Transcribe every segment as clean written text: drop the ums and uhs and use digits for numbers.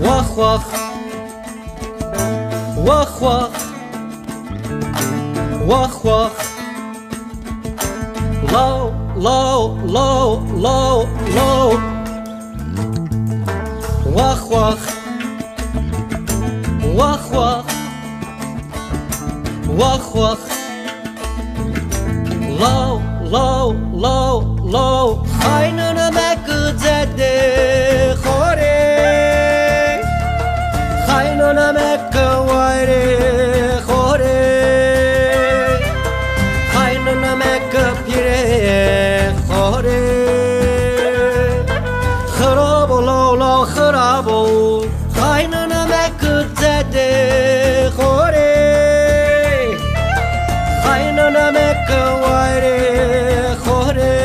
Wach wach, wach wach, wach wach, low, low, low, low, low. Wach wach, wach wach, wach wach, low, low, low, low. Kaynana mekzede khore, kaynana mekware khore, kaynana mekpire khore. Kharabo low low kharabo, kaynana mekzede khore, kaynana mekware khore,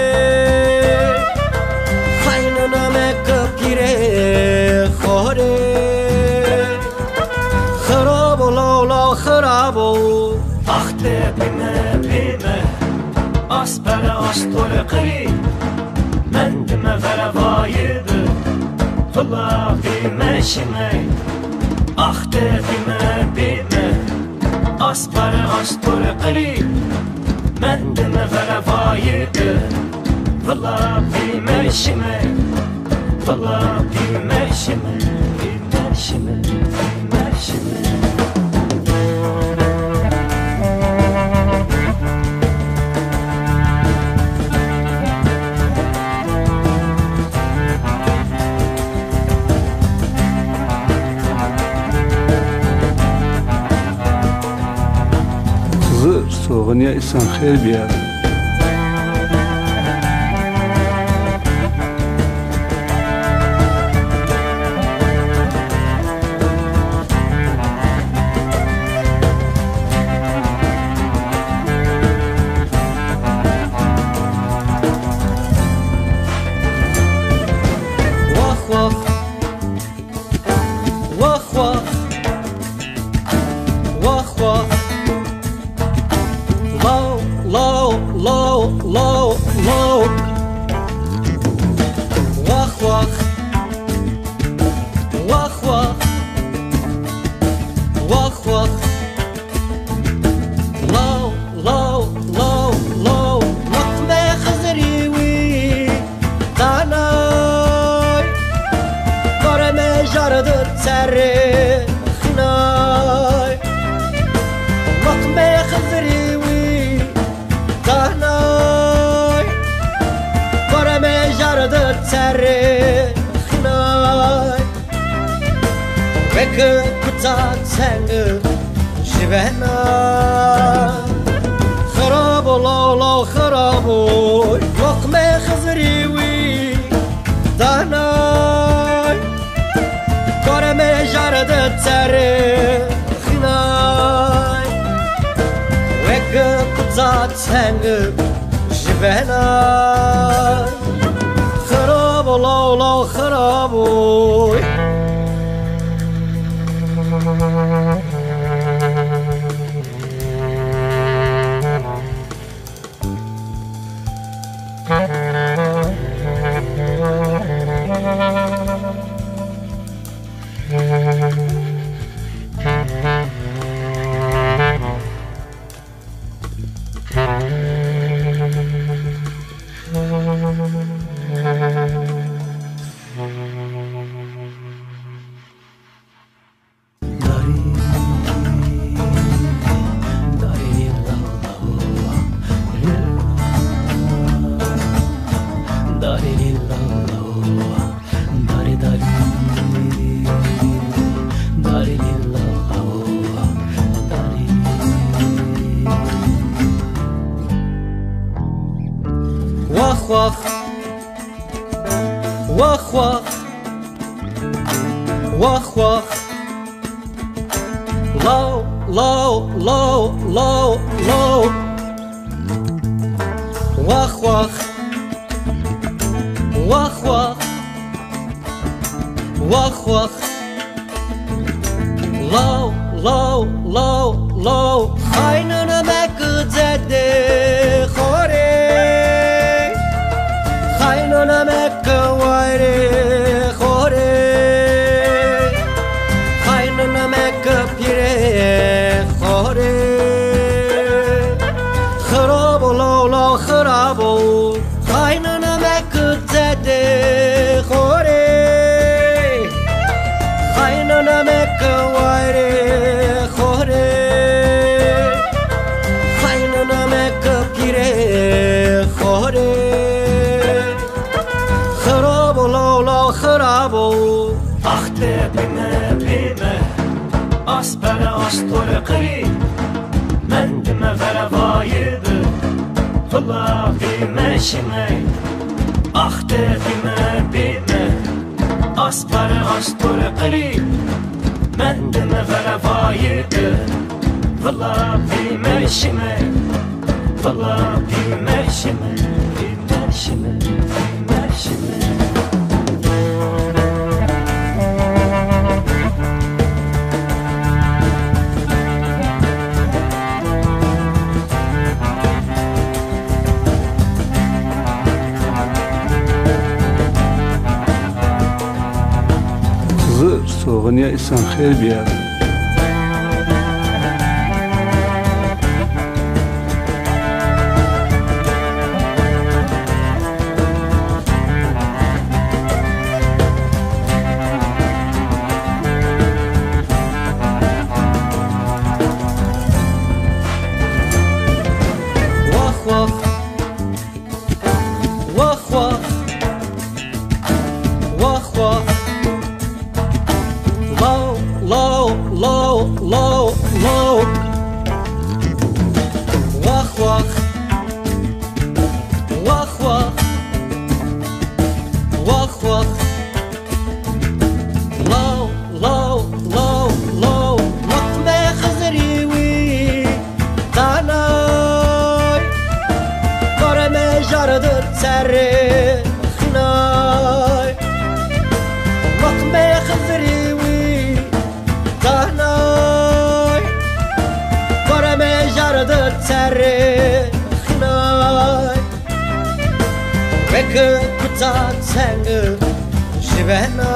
kaynana mekpire khore. Kharabo low low kharabo. Achte bime bime, aspere astol qri, mendime veravaydı, fıla bime şime. Achte bime bime, aspere astol qri, mendime veravaydı, fıla bime şime, fıla bime şime, bime şime, bime şime. Soğunya insan xeyr biyar. Wach wach, wach wach, wach wach. Low, low, low, low, low. Wach wach, wach wach, wach wach. Low, low, low, low. Naqme khazriwi tanay, korme jardı terre khnay. Naqme khazriwi tanay, korme jardı terre khnay. Vek kutat sengı jivena. Kharabo low low kharabo, naqme khazriwi tanay, korme jardı terre khnay. Vek kutat sengı jivena. Kharabo low low kharabo. Wach wach, wach wach, wach wach. Low, low, low, low, low. Wach wach, wach wach, wach wach. Low, low, low, low. Kaynana mekzede لولا خرابو خايننا مكتد خوري خايننا مكواري خوري خايننا مكبيري خوري خرابو لولا خرابو أختي بما أصبر أسطر قريب من دم فرفايد فلا في مشمي أختي بما أصبر أسطر قريب من دم فرفايد فلا في مشمي فلا في مشمي في مشمي في مشمي Soğun ya insan xeyr bir yer. Vah vah vah vah vah low low low low low wah wah wah wah wah wah low low low low نقمة خزريوي تاناي كرمة جردت سري خناي نقمة خزريوي تاناي كرمة جردت سري خناي بك كتات سنگ شبهنا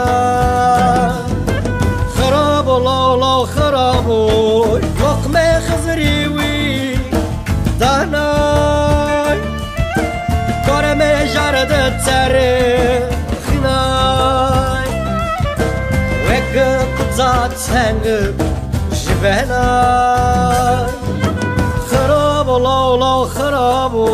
خرابو لولا خرابو نقمة خزريوي تاناي كرمة جردت سري خناي بك كتات سنگ شبهنا خرابو لولا خرابو